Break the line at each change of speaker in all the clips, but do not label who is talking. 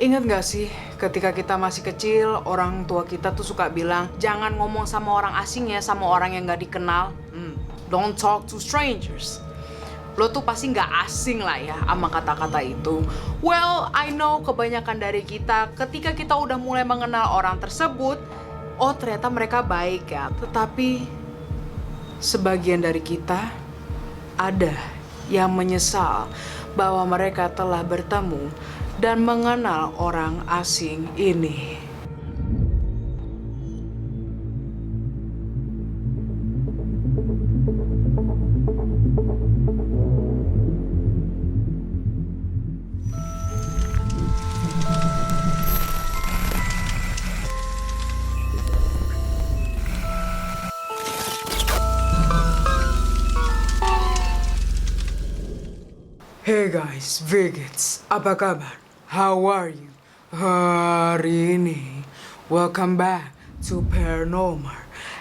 Ingat gak sih, ketika kita masih kecil, orang tua kita tuh suka bilang, jangan ngomong sama orang asing ya, sama orang yang gak dikenal. Don't talk to strangers. Lo tuh pasti gak asing lah ya sama kata-kata itu. Well, I know kebanyakan dari kita, ketika kita udah mulai mengenal orang tersebut, oh ternyata mereka baik ya. Tetapi, sebagian dari kita, ada yang menyesal bahwa mereka telah bertemu dan mengenal orang asing ini. Hey guys, Vigits, apa kabar? How are you? Hari ini, welcome back to Paranormal.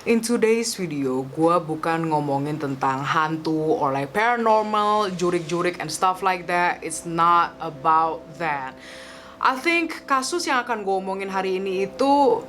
In today's video, gua bukan ngomongin tentang hantu or like paranormal, jurik-jurik and stuff like that. It's not about that. I think kasus yang akan gue omongin hari ini itu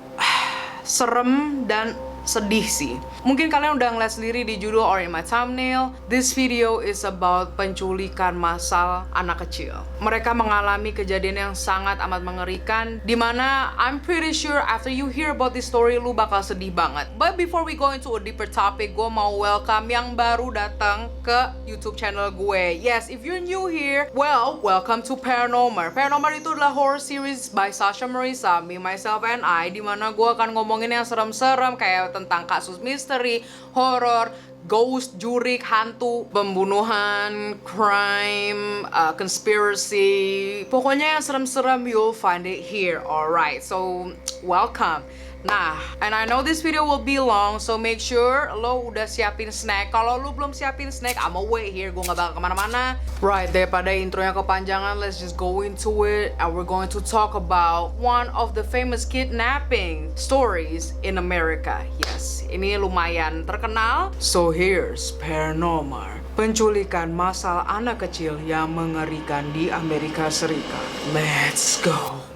serem dan sedih sih. Mungkin kalian udah ngeliat sendiri di judul or in my thumbnail. This video is about penculikan massal anak kecil. Mereka mengalami kejadian yang sangat amat mengerikan, dimana I'm pretty sure after you hear about this story, lu bakal sedih banget. But before we go into a deeper topic, gue mau welcome yang baru datang ke YouTube channel gue. Yes, if you're new here, well, welcome to Paranormal. Paranormal itu adalah horror series by Sasha Marisa, me, myself, and I, dimana gue akan ngomongin yang serem-serem kayak tentang kasus misteri, horor, ghost, jurik, hantu, pembunuhan, crime, conspiracy. Pokoknya yang serem-serem you'll find it here. Alright, so welcome. Nah, and I know this video will be long, so make sure lo udah siapin snack. Kalau lo belum siapin snack, I'ma wait here. Gue gak bakal kemana-mana. Right, daripada intronya kepanjangan, let's just go into it. And we're going to talk about one of the famous kidnapping stories in America. Yes, ini lumayan terkenal. So here's Paranormal. Penculikan massal anak kecil yang mengerikan di Amerika Serikat. Let's go.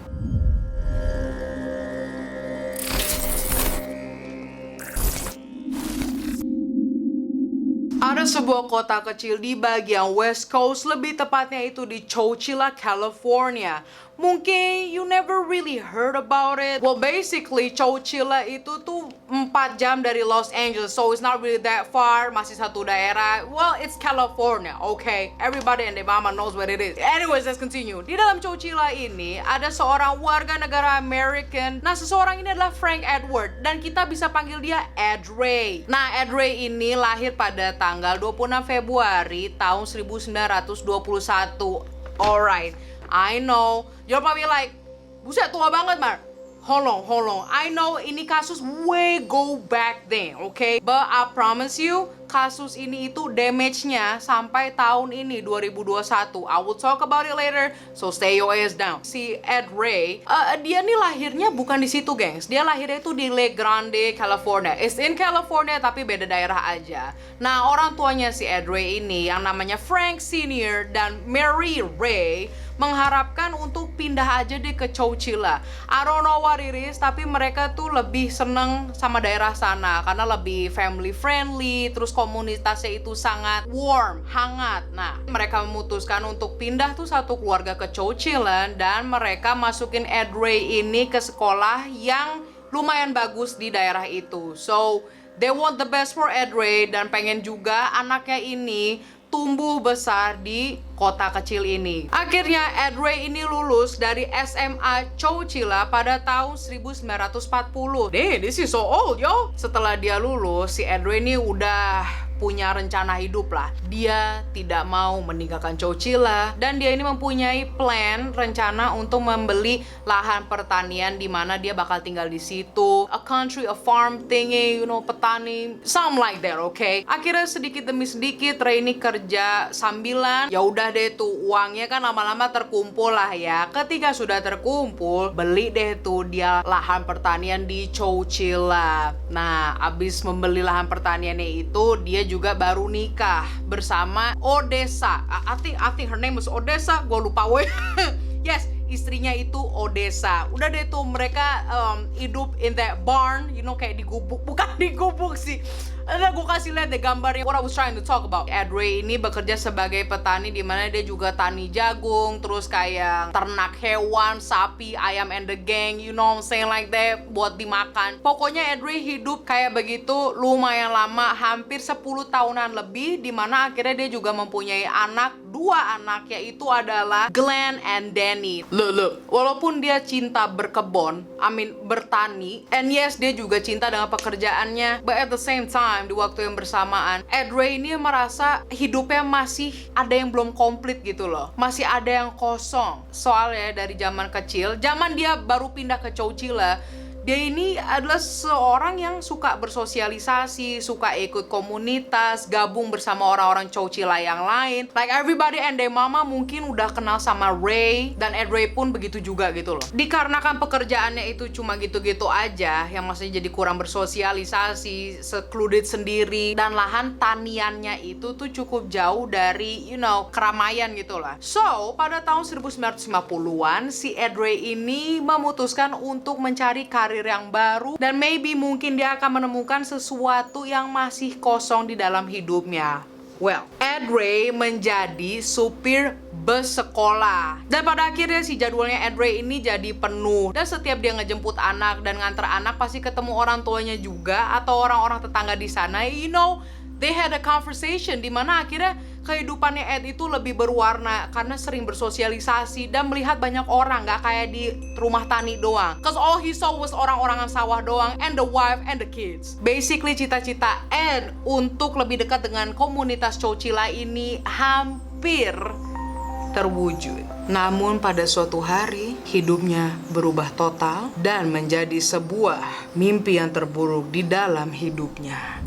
Ada sebuah kota kecil di bagian West Coast, lebih tepatnya itu di Chowchilla, California. Mungkin you never really heard about it. Well, basically Chowchilla itu tuh 4 jam dari Los Angeles, so it's not really that far, masih satu daerah. Well, it's California, okay? Everybody and their mama knows what it is. Anyways, let's continue. Di dalam Chowchilla ini ada seorang warga negara American. Nah, seseorang ini adalah Frank Edward, dan kita bisa panggil dia Ed Ray. Nah, Ed Ray ini lahir pada tanggal 26 Februari tahun 1921. Alright, I know you're probably like, buset tua banget, Mar. Hold on. I know ini kasus way go back then, okay? But I promise you, kasus ini itu damage-nya sampai tahun ini, 2021. I will talk about it later, so stay your ass down. Si Ed Ray, dia nih lahirnya bukan di situ, gengs. Dia lahirnya itu di Lake Grande, California. It's in California, tapi beda daerah aja. Nah, orang tuanya si Ed Ray ini, yang namanya Frank Sr. dan Mary Ray, mengharapkan untuk pindah aja deh ke Chowchilla. I don't know what it is, tapi mereka tuh lebih seneng sama daerah sana karena lebih family friendly, terus komunitasnya itu sangat warm, hangat. Nah, mereka memutuskan untuk pindah tuh satu keluarga ke Chowchilla, dan mereka masukin Ed Ray ini ke sekolah yang lumayan bagus di daerah itu. So, they want the best for Ed Ray, dan pengen juga anaknya ini tumbuh besar di kota kecil ini. Akhirnya Ed Ray ini lulus dari SMA Chowchilla pada tahun 1940. This is so old, yo. Setelah dia lulus, si Ed Ray ini udah punya rencana hidup lah. Dia tidak mau meninggalkan Chowchilla, dan dia ini mempunyai rencana untuk membeli lahan pertanian di mana dia bakal tinggal di situ. A country, a farm thingy, petani, something like that, okay? Akhirnya sedikit demi sedikit Ray ini kerja sambilan. Ya udah deh tuh, uangnya kan lama-lama terkumpul lah ya. Ketika sudah terkumpul, beli deh tuh dia lahan pertanian di Chowchilla. Nah, abis membeli lahan pertaniannya itu, dia juga baru nikah bersama Odessa. I think her name was Odessa. Gue lupa weh. Yes, istrinya itu Odessa. Udah deh tuh mereka hidup in that barn, kayak di gubuk. Bukan di gubuk sih. Ada gue kasih lihat deh gambarnya. What I was trying to talk about. Ed Ray ini bekerja sebagai petani, di mana dia juga tani jagung, terus kayak ternak hewan, sapi, ayam and the gang, saying like that, buat dimakan. Pokoknya Ed Ray hidup kayak begitu lumayan lama, hampir 10 tahunan lebih, di mana akhirnya dia juga mempunyai dua anak, yaitu adalah Glenn and Danny. Look, walaupun dia cinta berkebun, bertani, and yes, dia juga cinta dengan pekerjaannya, but at the same time, di waktu yang bersamaan, Ed Ray ini merasa hidupnya masih ada yang belum komplit gitu loh. Masih ada yang kosong. Soalnya dari zaman kecil, zaman dia baru pindah ke Chowchilla, dia ini adalah seorang yang suka bersosialisasi, suka ikut komunitas, gabung bersama orang-orang Chowchilla yang lain. Like everybody and their mama mungkin udah kenal sama Ray, dan Ed Ray pun begitu juga gitu loh. Dikarenakan pekerjaannya itu cuma gitu-gitu aja, yang maksudnya jadi kurang bersosialisasi, secluded sendiri, dan lahan taniannya itu tuh cukup jauh dari, keramaian gitu lah. So, pada tahun 1950-an, si Ed Ray ini memutuskan untuk mencari karir yang baru, dan mungkin dia akan menemukan sesuatu yang masih kosong di dalam hidupnya. Well, Ed Ray menjadi supir bus sekolah, dan pada akhirnya si jadwalnya Ed Ray ini jadi penuh, dan setiap dia ngejemput anak dan nganter anak pasti ketemu orang tuanya juga atau orang-orang tetangga di sana. They had a conversation, di mana akhirnya kehidupannya Ed itu lebih berwarna karena sering bersosialisasi dan melihat banyak orang, gak kayak di rumah tani doang. Cause all he saw was orang-orangan sawah doang, and the wife and the kids. Basically cita-cita Ed untuk lebih dekat dengan komunitas Chowchilla ini hampir terwujud. Namun pada suatu hari, hidupnya berubah total dan menjadi sebuah mimpi yang terburuk di dalam hidupnya.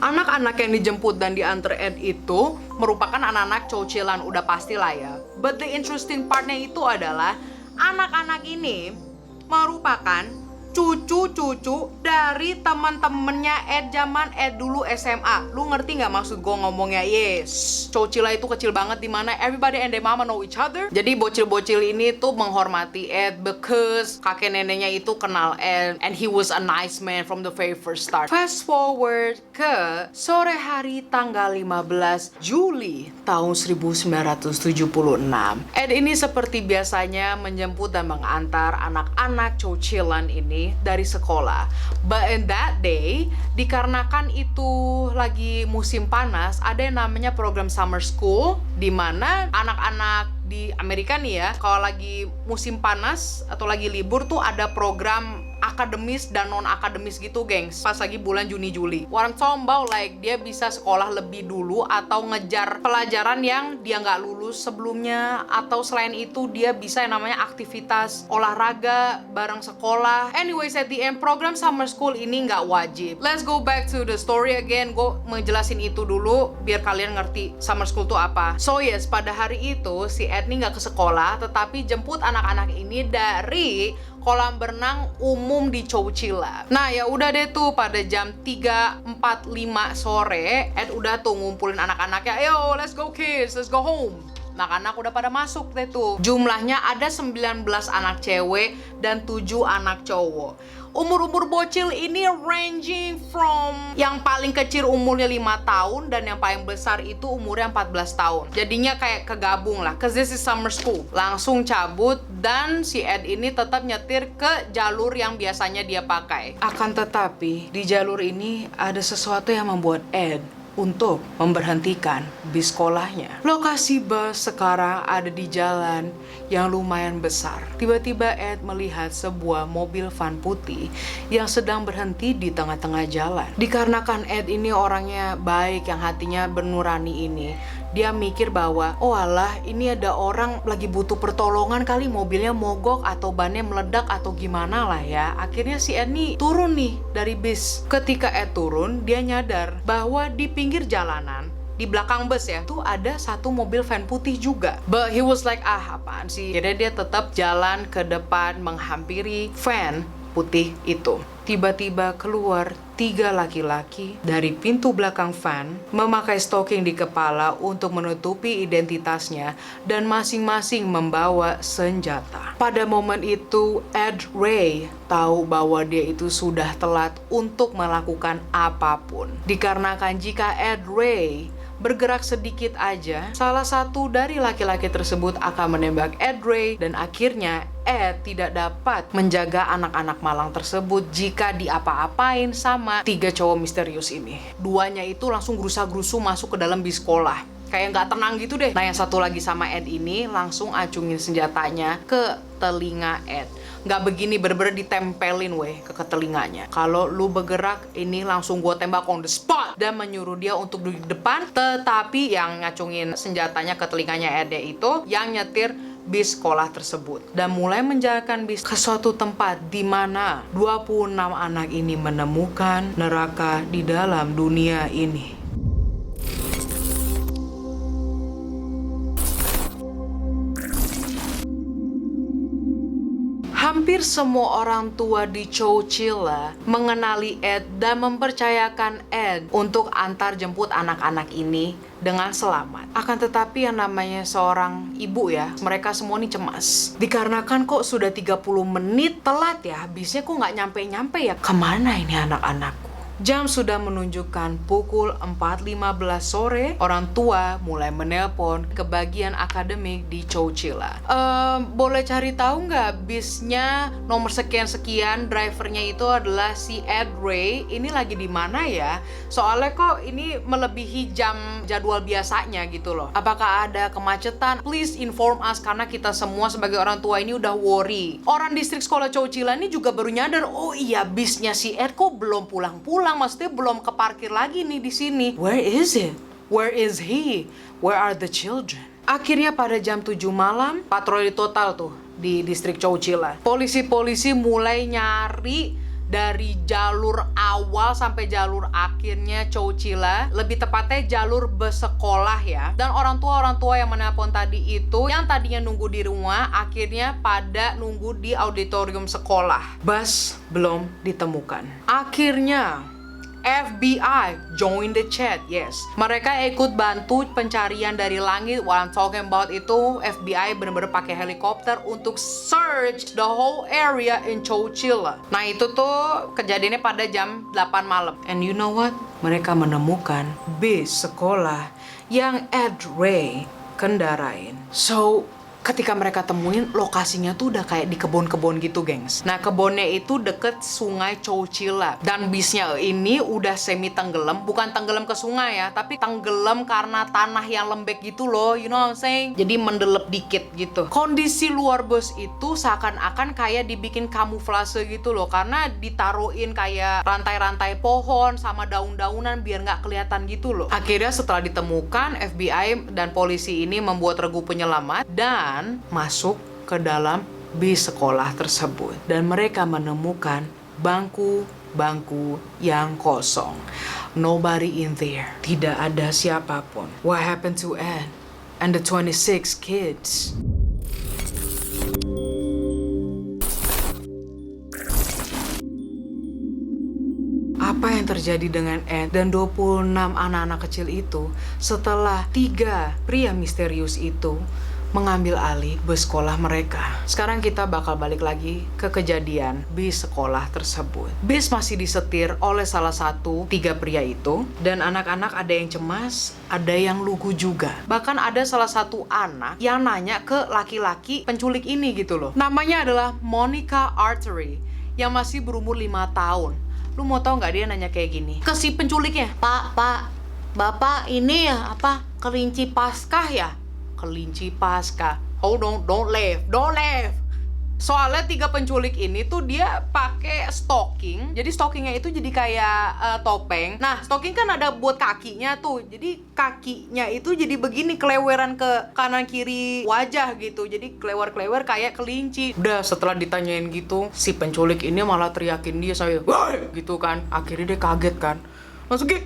Anak-anak yang dijemput dan diantar Ed itu merupakan anak-anak Chowchillan, udah pastilah ya. But the interesting partnya itu adalah anak-anak ini merupakan cucu-cucu dari teman-temannya Ed zaman Ed dulu SMA. Lu ngerti nggak maksud gue ngomongnya? Yes, Chowchilla itu kecil banget, dimana everybody and their mama know each other. Jadi bocil-bocil ini tuh menghormati Ed because kakek neneknya itu kenal Ed, and he was a nice man from the very first start. Fast forward ke sore hari tanggal 15 Juli tahun 1976. Ed ini seperti biasanya menjemput dan mengantar anak-anak Chowchillan ini dari sekolah. But in that day, dikarenakan itu lagi musim panas, ada yang namanya program summer school, di mana anak-anak di Amerika nih ya, kalau lagi musim panas atau lagi libur tuh ada program akademis dan non-akademis gitu, gengs. Pas lagi bulan Juni-Juli. Orang combau like dia bisa sekolah lebih dulu atau ngejar pelajaran yang dia nggak lulus sebelumnya, atau selain itu dia bisa yang namanya aktivitas olahraga bareng sekolah. Anyways, at the end, program summer school ini nggak wajib. Let's go back to the story again. Gue ngejelasin itu dulu biar kalian ngerti summer school tuh apa. So yes, pada hari itu si Ed nih nggak ke sekolah, tetapi jemput anak-anak ini dari kolam berenang umum di Chowchilla. Nah ya udah deh tuh, pada jam 3.45 sore Ed udah tuh ngumpulin anak-anaknya. Ayo let's go kids, let's go home. Anak-anak udah pada masuk deh tuh. Jumlahnya ada 19 anak cewek dan 7 anak cowok. Umur-umur bocil ini ranging from yang paling kecil umurnya 5 tahun dan yang paling besar itu umurnya 14 tahun. Jadinya kayak kegabung lah, cause this is summer school. Langsung cabut, dan si Ed ini tetap nyetir ke jalur yang biasanya dia pakai. Akan tetapi di jalur ini ada sesuatu yang membuat Ed untuk memberhentikan bis sekolahnya. Lokasi bus sekarang ada di jalan yang lumayan besar. Tiba-tiba Ed melihat sebuah mobil van putih yang sedang berhenti di tengah-tengah jalan. Dikarenakan Ed ini orangnya baik, yang hatinya bernurani ini, dia mikir bahwa, oh alah, ini ada orang lagi butuh pertolongan kali, mobilnya mogok atau bannya meledak atau gimana lah ya. Akhirnya si Ed nih turun nih dari bis. Ketika Ed turun, dia nyadar bahwa di pinggir jalanan, di belakang bus ya, tuh ada satu mobil van putih juga. But he was like, apaan sih? Akhirnya dia tetap jalan ke depan menghampiri van putih itu. tiba-tiba keluar 3 laki-laki dari pintu belakang van, memakai stocking di kepala untuk menutupi identitasnya, dan masing-masing membawa senjata. Pada momen itu, Ed Ray tahu bahwa dia itu sudah telat untuk melakukan apapun. Dikarenakan jika Ed Ray bergerak sedikit aja, salah satu dari laki-laki tersebut akan menembak Ed Ray, dan akhirnya Ed tidak dapat menjaga anak-anak malang tersebut jika diapa-apain sama 3 cowok misterius ini. Duanya itu langsung gerusa-gerusu masuk ke dalam bis sekolah. Kayak nggak tenang gitu deh. Nah, yang satu lagi sama Ed ini langsung acungin senjatanya ke telinga Ed. Nggak begini, bener-bener ditempelin ke telinganya. Kalau lu bergerak, ini langsung gue tembak on the spot. Dan menyuruh dia untuk duduk di depan. Tetapi yang ngacungin senjatanya ke telinganya Ed itu yang nyetir bis sekolah tersebut. Dan mulai menjalankan bis ke suatu tempat di mana 26 anak ini menemukan neraka di dalam dunia ini. Hampir semua orang tua di Chowchilla mengenali Ed dan mempercayakan Ed untuk antar jemput anak-anak ini dengan selamat. Akan tetapi yang namanya seorang ibu ya, mereka semua ini cemas. Dikarenakan kok sudah 30 menit telat ya, bisnya kok nggak nyampe-nyampe ya. Kemana ini anak-anakku? Jam sudah menunjukkan pukul 4.15 sore. Orang tua mulai menelpon ke bagian akademik di Chowchilla. Boleh cari tahu nggak bisnya nomor sekian-sekian, drivernya itu adalah si Ed Ray. Ini lagi di mana ya? Soalnya kok ini melebihi jam jadwal biasanya gitu loh. Apakah ada kemacetan? Please inform us, karena kita semua sebagai orang tua ini udah worry. Orang distrik sekolah Chowchilla ini juga baru nyadar, oh iya bisnya si Ed kok belum pulang-pulang. Maksudnya belum keparkir lagi nih di sini. Where is it? Where is he? Where are the children? Akhirnya pada jam 7 malam, patroli total tuh di distrik Chowchilla. Polisi-polisi mulai nyari dari jalur awal sampai jalur akhirnya Chowchilla, lebih tepatnya jalur bus sekolah ya. Dan orang tua yang menelpon tadi itu, yang tadinya nunggu di rumah, akhirnya pada nunggu di auditorium sekolah. Bus belum ditemukan. Akhirnya FBI join the chat, yes. Mereka ikut bantu pencarian dari langit. What I'm talking about itu FBI bener-bener pakai helikopter untuk search the whole area in Chowchilla. Nah itu tuh kejadiannya pada jam 8 malam. And you know what? Mereka menemukan bis sekolah yang Ed Ray kendarain. So, ketika mereka temuin, lokasinya tuh udah kayak di kebun-kebun gitu, gengs. Nah, kebunnya itu deket sungai Chowchilla. Dan bisnya ini udah semi tenggelam. Bukan tenggelam ke sungai ya, tapi tenggelam karena tanah yang lembek gitu loh. You know what I'm saying? Jadi mendelep dikit gitu. Kondisi luar bus itu seakan-akan kayak dibikin kamuflase gitu loh. Karena ditaruhin kayak rantai-rantai pohon sama daun-daunan biar nggak kelihatan gitu loh. Akhirnya setelah ditemukan, FBI dan polisi ini membuat regu penyelamat dan masuk ke dalam bis sekolah tersebut, dan mereka menemukan bangku-bangku yang kosong. Nobody in there. Tidak ada siapapun. What happened to Ed and the 26 kids? Apa yang terjadi dengan Ed dan 26 anak-anak kecil itu setelah 3 pria misterius itu mengambil alih bus sekolah mereka? Sekarang kita bakal balik lagi ke kejadian bis sekolah tersebut. Bis masih disetir oleh salah satu 3 pria itu, dan anak-anak ada yang cemas, ada yang lugu juga. Bahkan ada salah satu anak yang nanya ke laki-laki penculik ini gitu loh. Namanya adalah Monica Artery, yang masih berumur 5 tahun. Lu mau tau nggak dia nanya kayak gini ke si penculiknya? Pak, Bapak ini ya apa, kelinci Paskah ya? Kelinci Paskah. Hold on, don't laugh. Soalnya 3 penculik ini tuh dia pakai stocking. Jadi stockingnya itu jadi kayak topeng. Nah, stocking kan ada buat kakinya tuh. Jadi kakinya itu jadi begini, keleweran ke kanan kiri wajah gitu. Jadi kelewer-kelewer kayak kelinci. Udah setelah ditanyain gitu, si penculik ini malah teriakin dia, saya, "Woi!" gitu kan. Akhirnya dia kaget kan. Langsung kayak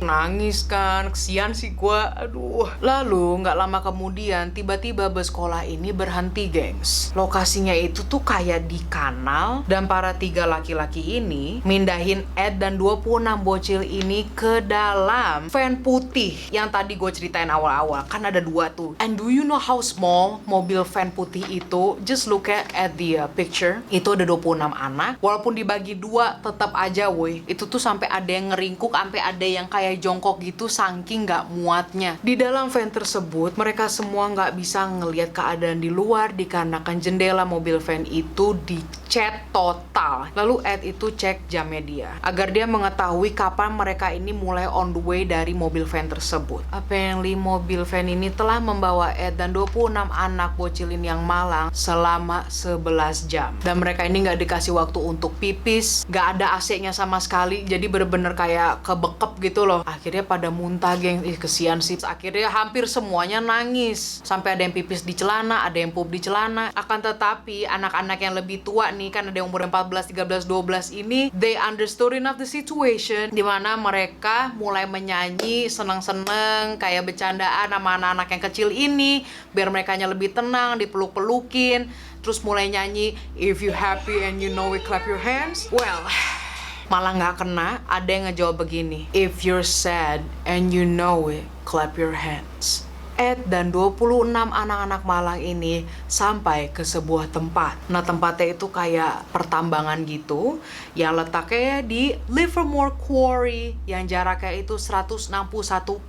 nangis kan, kesian sih gua, aduh. Lalu nggak lama kemudian tiba-tiba bus sekolah ini berhenti, gengs. Lokasinya itu tuh kayak di kanal, dan para 3 laki-laki ini mindahin Ed dan 26 bocil ini ke dalam van putih yang tadi gue ceritain awal-awal. Kan ada 2 tuh. And do you know how small mobil van putih itu? Just look at the picture. Itu ada 26 anak. Walaupun dibagi 2 tetap aja woi. Itu tuh sampai ada yang ngeringkuk, sampai ada yang kayak jongkok gitu saking nggak muatnya. Di dalam van tersebut mereka semua nggak bisa ngelihat keadaan di luar dikarenakan jendela mobil van itu dicat total. Lalu Ed itu cek jamnya dia agar dia mengetahui kapan mereka ini mulai on the way dari mobil van tersebut. Apparently mobil van ini telah membawa Ed dan 26 anak bocilin yang malang selama 11 jam. Dan mereka ini nggak dikasih waktu untuk pipis, nggak ada AC-nya sama sekali, jadi bener-bener kayak kebekep gitu loh. Akhirnya pada muntah, geng. Kesian sih. Akhirnya hampir semuanya nangis. Sampai ada yang pipis di celana, ada yang pup di celana. Akan tetapi anak-anak yang lebih tua nih, kan ada yang umur 14, 13, 12 ini, they understood enough the situation, dimana mereka mulai menyanyi seneng-seneng kayak bercandaan sama anak-anak yang kecil ini biar merekanya lebih tenang, dipeluk-pelukin, terus mulai nyanyi if you happy and you know it, clap your hands. Well, malah nggak kena. Ada yang ngejawab begini, if you're sad and you know it, clap your hands. Ed dan 26 anak-anak malang ini sampai ke sebuah tempat. Nah, tempatnya itu kayak pertambangan gitu yang letaknya di Livermore Quarry yang jaraknya itu 161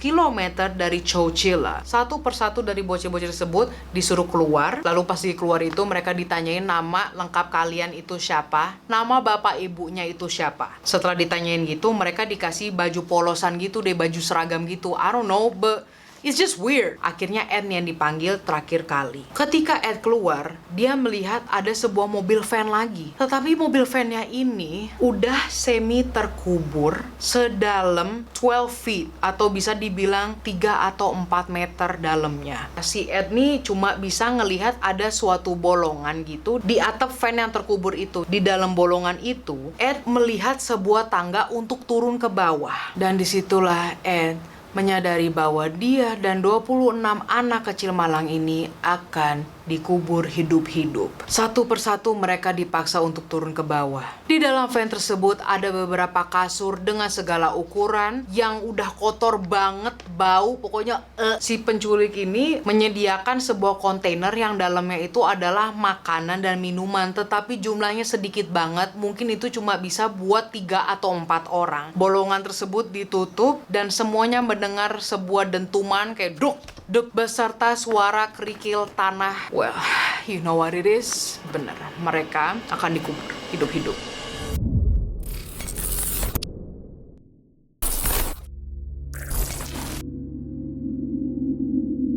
km dari Chowchilla. Satu persatu dari bocil-bocil tersebut disuruh keluar. Lalu pas keluar itu mereka ditanyain nama lengkap kalian itu siapa, nama bapak ibunya itu siapa. Setelah ditanyain gitu, mereka dikasih baju polosan gitu deh, baju seragam gitu. I don't know, but it's just weird. Akhirnya Ed yang dipanggil terakhir kali. Ketika Ed keluar, dia melihat ada sebuah mobil van lagi. Tetapi mobil vannya ini udah semi terkubur sedalam 12 feet. Atau bisa dibilang 3 atau 4 meter dalamnya. Si Ed nih cuma bisa ngelihat ada suatu bolongan gitu di atap van yang terkubur itu. Di dalam bolongan itu, Ed melihat sebuah tangga untuk turun ke bawah. Dan disitulah Ed menyadari bahwa dia dan 26 anak kecil malang ini akan dikubur hidup-hidup. Satu persatu mereka dipaksa untuk turun ke bawah. Di dalam van tersebut ada beberapa kasur dengan segala ukuran yang udah kotor banget, bau. Pokoknya si penculik ini menyediakan sebuah kontainer yang dalamnya itu adalah makanan dan minuman, tetapi jumlahnya sedikit banget. Mungkin itu cuma bisa buat 3 atau 4 orang. Bolongan tersebut ditutup dan semuanya mendengar sebuah dentuman kayak duk duk beserta suara kerikil tanah. Well, you know what it is. Bener, mereka akan dikubur hidup-hidup.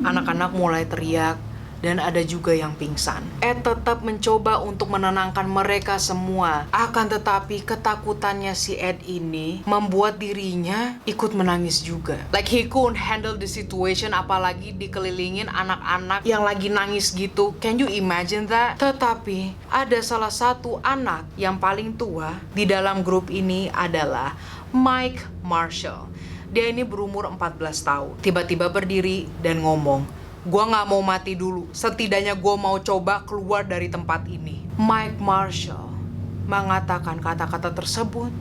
Anak-anak mulai teriak dan ada juga yang pingsan. Ed tetap mencoba untuk menenangkan mereka semua. Akan tetapi ketakutannya si Ed ini membuat dirinya ikut menangis juga. Like he couldn't handle the situation, apalagi dikelilingin anak-anak yang lagi nangis gitu. Can you imagine that? Tetapi ada salah satu anak yang paling tua di dalam grup ini adalah Mike Marshall. Dia ini berumur 14 tahun. Tiba-tiba berdiri dan ngomong, "Gua nggak mau mati dulu. Setidaknya gua mau coba keluar dari tempat ini." Mike Marshall mengatakan kata-kata tersebut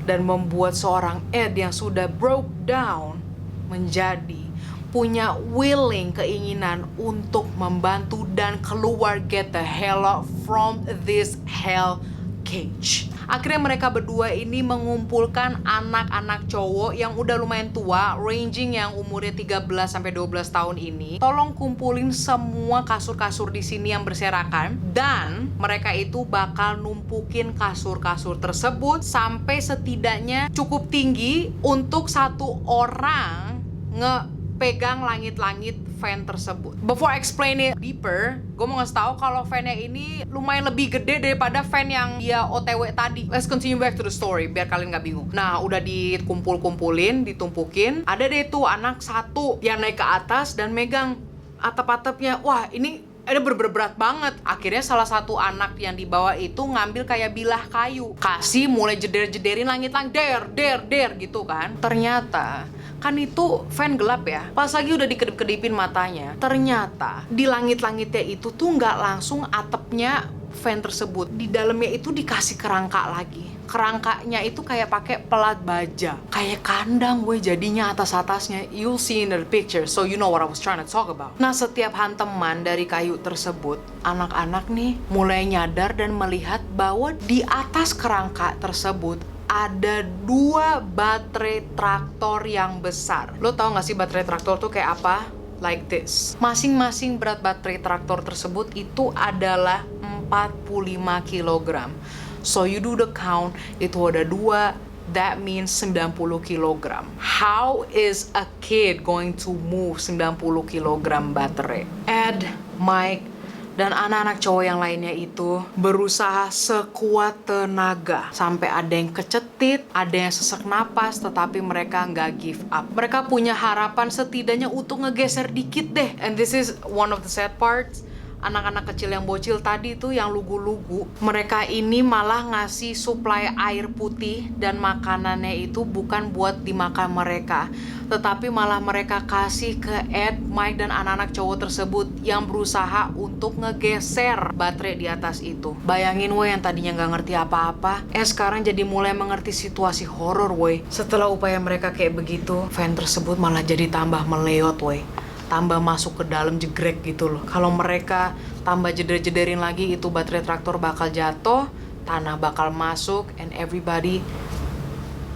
dan membuat seorang Ed yang sudah broke down menjadi punya willing keinginan untuk membantu dan keluar, get the hell out from this hell cage. Akhirnya mereka berdua ini mengumpulkan anak-anak cowok yang udah lumayan tua, ranging yang umurnya 13 sampai 12 tahun ini. Tolong kumpulin semua kasur-kasur di sini yang berserakan, dan mereka itu bakal numpukin kasur-kasur tersebut sampai setidaknya cukup tinggi untuk satu orang ngepegang langit-langit van tersebut. Before I explain it deeper, gue mau ngasih tahu kalau vannya ini lumayan lebih gede daripada van yang dia OTW tadi. Let's continue back to the story biar kalian nggak bingung. Nah, udah dikumpul-kumpulin, ditumpukin. Ada deh tuh anak satu yang naik ke atas dan megang atap-atapnya. Wah, ini Ada bener-bener berat banget. Akhirnya salah satu anak yang dibawa itu ngambil kayak bilah kayu, kasih mulai jeder-jederin langit-langit, der gitu kan. Ternyata kan itu fan gelap ya. Pas lagi udah dikedip-kedipin matanya, ternyata di langit-langitnya itu tuh nggak langsung atapnya fan tersebut. Di dalamnya itu dikasih kerangka lagi. Kerangkanya itu kayak pakai pelat baja, kayak kandang gue jadinya atas-atasnya. You'll see in the picture, so you know what I was trying to talk about. Nah, setiap hanteman dari kayu tersebut, anak-anak nih mulai nyadar dan melihat bahwa di atas kerangka tersebut ada 2 baterai traktor yang besar. Lo tau gak sih baterai traktor tuh kayak apa? Like this. Masing-masing berat baterai traktor tersebut itu adalah 45 kilogram. So you do the count, itu ada 2, that means 90 kilogram. How is a kid going to move 90 kilogram baterai? Ed, Mike, dan anak-anak cowok yang lainnya itu berusaha sekuat tenaga. Sampai ada yang kecetit, ada yang sesak napas, tetapi mereka nggak give up. Mereka punya harapan setidaknya untuk ngegeser dikit deh. And this is one of the sad parts. Anak-anak kecil yang bocil tadi tuh yang lugu-lugu, mereka ini malah ngasih suplai air putih dan makanannya itu bukan buat dimakan mereka, tetapi malah mereka kasih ke Ed, Mike, dan anak-anak cowok tersebut yang berusaha untuk ngegeser baterai di atas itu. Bayangin woi, yang tadinya nggak ngerti apa-apa, sekarang jadi mulai mengerti situasi horor woi. Setelah upaya mereka kayak begitu, fan tersebut malah jadi tambah meleot woi. Tambah masuk ke dalam jegrek gitu loh. Kalau mereka tambah jeder-jederin lagi, itu baterai traktor bakal jatuh, tanah bakal masuk, and everybody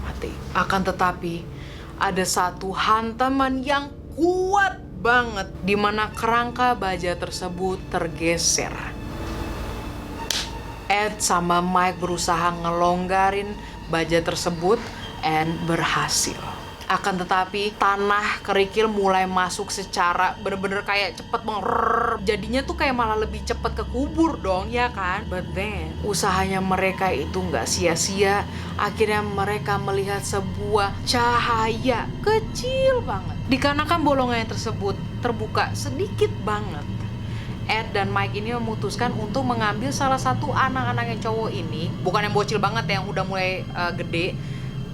mati. Akan tetapi ada satu hantaman yang kuat banget di mana kerangka baja tersebut tergeser. Ed sama Mike berusaha ngelonggarin baja tersebut and berhasil. Akan tetapi tanah kerikil mulai masuk secara bener-bener kayak cepet banget. Jadinya tuh kayak malah lebih cepet ke kubur dong, ya kan? But then usahanya mereka itu nggak sia-sia. Akhirnya mereka melihat sebuah cahaya kecil banget. Dikarenakan bolongan tersebut terbuka sedikit banget, Ed dan Mike ini memutuskan untuk mengambil salah satu anak-anak yang cowok ini, bukan yang bocil banget yang udah mulai gede,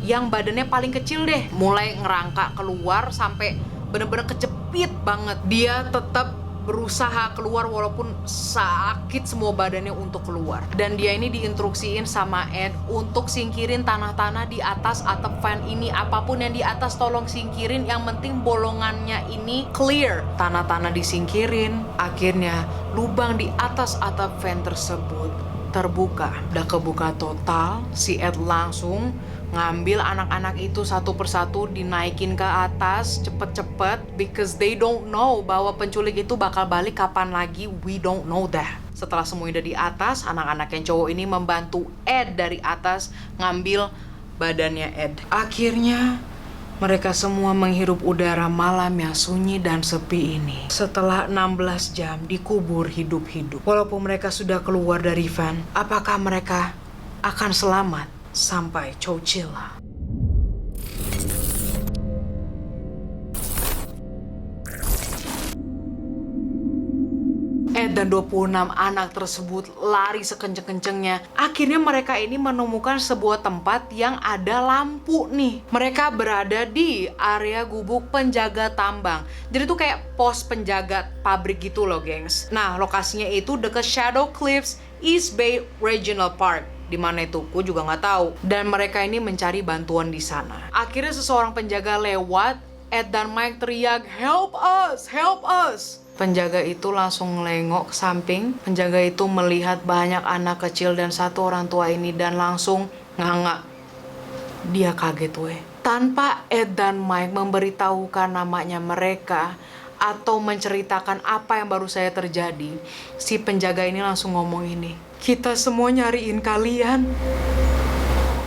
yang badannya paling kecil deh, mulai ngerangkak keluar sampai bener-bener kejepit banget. Dia tetap berusaha keluar walaupun sakit semua badannya untuk keluar. Dan dia ini diinstruksiin sama Ed untuk singkirin tanah-tanah di atas atap fan ini. Apapun yang di atas tolong singkirin, yang penting bolongannya ini clear. Tanah-tanah disingkirin, akhirnya lubang di atas atap fan tersebut terbuka. Udah kebuka total, si Ed langsung ngambil anak-anak itu satu persatu, dinaikin ke atas cepet-cepet, because they don't know bahwa penculik itu bakal balik kapan lagi. We don't know that. Setelah semuanya udah di atas, anak-anak yang cowok ini membantu Ed dari atas ngambil badannya Ed. Akhirnya mereka semua menghirup udara malam yang sunyi dan sepi ini. Setelah 16 jam dikubur hidup-hidup. Walaupun mereka sudah keluar dari van, apakah mereka akan selamat sampai Chowchilla? Ed dan 26 anak tersebut lari sekenceng-kencengnya. Akhirnya mereka ini menemukan sebuah tempat yang ada lampu nih. Mereka berada di area gubuk penjaga tambang. Jadi tuh kayak pos penjaga pabrik gitu loh, gengs. Nah, lokasinya itu dekat Shadow Cliffs East Bay Regional Park. Di mana itu? Gue juga nggak tahu. Dan mereka ini mencari bantuan di sana. Akhirnya seseorang penjaga lewat. Ed dan Mike teriak, "Help us! Help us!" Penjaga itu langsung ngelengok ke samping. Penjaga itu melihat banyak anak kecil dan satu orang tua ini dan langsung nganga. Dia kaget weh. Tanpa Ed dan Mike memberitahukan namanya mereka atau menceritakan apa yang baru saja terjadi, si penjaga ini langsung ngomong ini, "Kita semua nyariin kalian."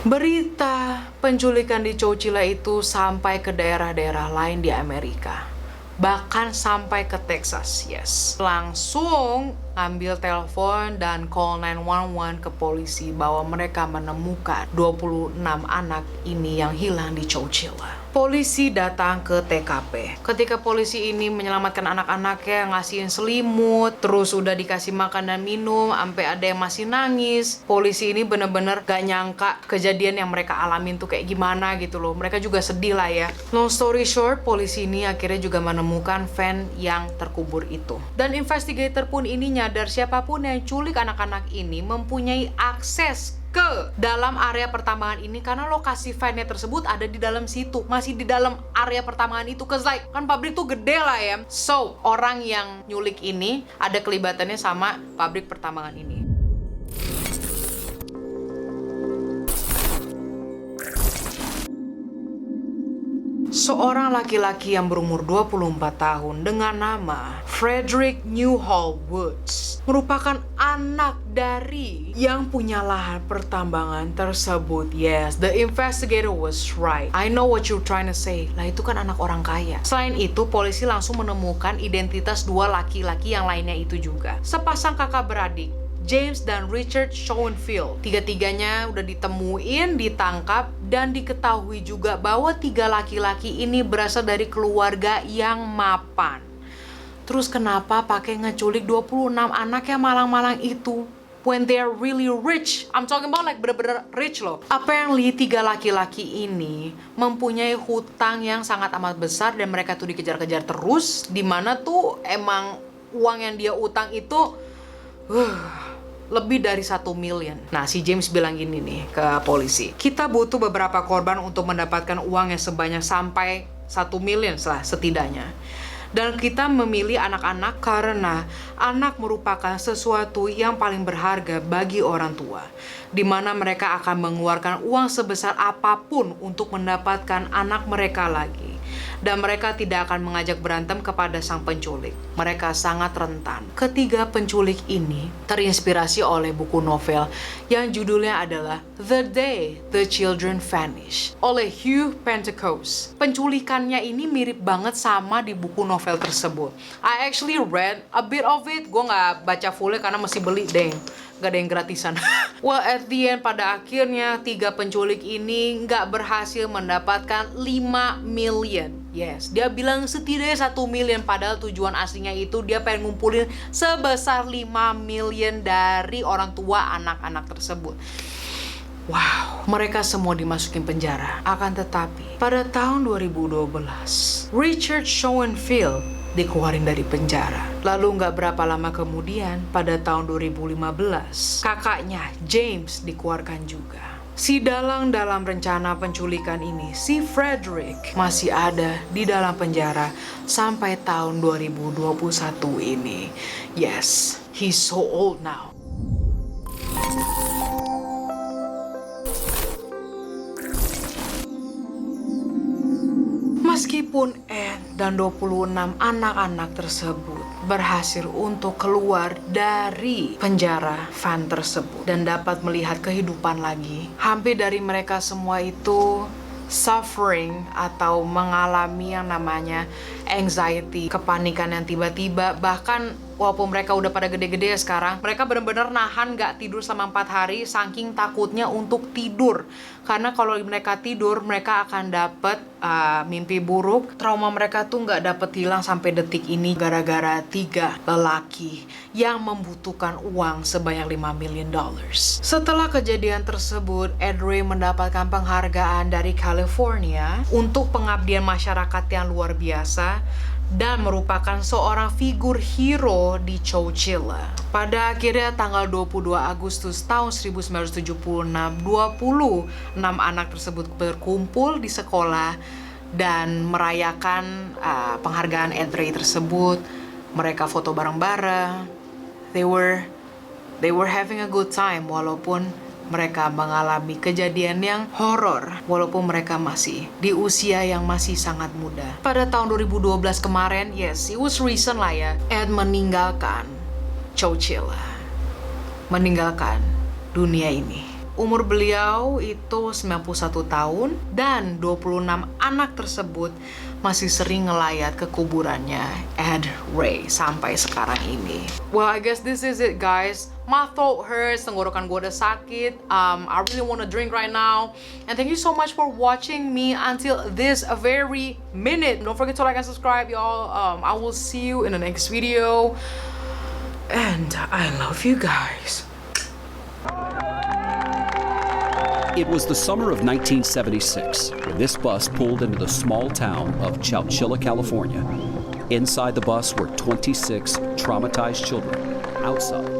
Berita penculikan di Chowchilla itu sampai ke daerah-daerah lain di Amerika. Bahkan sampai ke Texas, yes. Langsung ngambil telepon dan call 911 ke polisi bahwa mereka menemukan 26 anak ini yang hilang di Chowchilla. Polisi datang ke TKP. Ketika polisi ini menyelamatkan anak-anaknya, ngasihin selimut, terus udah dikasih makan dan minum, sampai ada yang masih nangis. Polisi ini bener-bener gak nyangka kejadian yang mereka alamin tuh kayak gimana gitu loh. Mereka juga sedih lah ya. Long story short, polisi ini akhirnya juga menemukan van yang terkubur itu. Dan investigator pun ini nyadar siapapun yang culik anak-anak ini mempunyai akses ke dalam area pertambangan ini karena lokasi van-nya tersebut ada di dalam situ, masih di dalam area pertambangan itu. Cause like, kan pabrik tuh gede lah ya. So, orang yang nyulik ini ada kelibatannya sama pabrik pertambangan ini. Seorang laki-laki yang berumur 24 tahun dengan nama Frederick Newhall Woods merupakan anak dari yang punya lahan pertambangan tersebut. Yes, the investigator was right. I know what you're trying to say. Lah itu kan anak orang kaya. Selain itu, polisi langsung menemukan identitas dua laki-laki yang lainnya itu juga. Sepasang kakak beradik, James dan Richard Schoenfield. Tiga-tiganya udah ditemuin, ditangkap, dan diketahui juga bahwa tiga laki-laki ini berasal dari keluarga yang mapan. Terus kenapa pakai ngeculik 26 anak yang malang-malang itu? When they're really rich. I'm talking about like bener-bener rich loh. Apparently tiga laki-laki ini mempunyai hutang yang sangat amat besar dan mereka tuh dikejar-kejar terus. Dimana tuh emang uang yang dia utang itu lebih dari 1 million. Nah, si James bilang gini nih ke polisi. Kita butuh beberapa korban untuk mendapatkan uang yang sebanyak sampai 1 million lah setidaknya. Dan kita memilih anak-anak karena anak merupakan sesuatu yang paling berharga bagi orang tua. Di mana mereka akan mengeluarkan uang sebesar apapun untuk mendapatkan anak mereka lagi. Dan mereka tidak akan mengajak berantem kepada sang penculik. Mereka sangat rentan. Ketiga penculik ini terinspirasi oleh buku novel yang judulnya adalah The Day the Children Vanished oleh Hugh Pentecost. Penculikannya ini mirip banget sama di buku novel tersebut. I actually read a bit of it. Gue nggak baca fullnya karena masih beli deng. Gak ada yang gratisan. Well, at the end, pada akhirnya tiga penculik ini nggak berhasil mendapatkan 5 million. Yes, dia bilang setidaknya 1 million, padahal tujuan aslinya itu dia pengen ngumpulin sebesar 5 million dari orang tua anak-anak tersebut. Wow, mereka semua dimasukin penjara. Akan tetapi, pada tahun 2012, Richard Schoenfield dikeluarin dari penjara. Lalu nggak berapa lama kemudian, pada tahun 2015, kakaknya James dikeluarkan juga. Si dalang dalam rencana penculikan ini, si Frederick, masih ada di dalam penjara sampai tahun 2021 ini. Yes, he's so old now. Meskipun Ed dan 26 anak-anak tersebut berhasil untuk keluar dari penjara van tersebut dan dapat melihat kehidupan lagi, hampir dari mereka semua itu suffering atau mengalami yang namanya anxiety, kepanikan yang tiba-tiba. Bahkan walaupun mereka udah pada gede-gede ya sekarang, mereka benar-benar nahan gak tidur selama 4 hari saking takutnya untuk tidur. Karena kalau mereka tidur, mereka akan dapat mimpi buruk. Trauma mereka tuh gak dapat hilang sampai detik ini gara-gara 3 lelaki yang membutuhkan uang sebanyak $5 million. Setelah kejadian tersebut, Ed Ray mendapatkan penghargaan dari California untuk pengabdian masyarakat yang luar biasa dan merupakan seorang figur hero di Chowchilla. Pada akhirnya tanggal 22 Agustus tahun 1976, 26 anak tersebut berkumpul di sekolah dan merayakan penghargaan Ed Ray tersebut. Mereka foto bareng-bareng. They were having a good time walaupun mereka mengalami kejadian yang horor walaupun mereka masih di usia yang masih sangat muda. Pada tahun 2012 kemarin, yes, it was recent lah ya, Ed meninggalkan Chowchilla, meninggalkan dunia ini. Umur beliau itu 91 tahun dan 26 anak tersebut masih sering ngelayat ke kuburannya Ed Ray sampai sekarang ini. Well, I guess this is it guys. My throat hurts, tenggorokan gue udah sakit. I really wanna drink right now. And thank you so much for watching me until this very minute. Don't forget to like and subscribe, y'all. I will see you in the next video. And I love you guys.
It was the summer of 1976 when this bus pulled into the small town of Chowchilla, California. Inside the bus were 26 traumatized children. Outside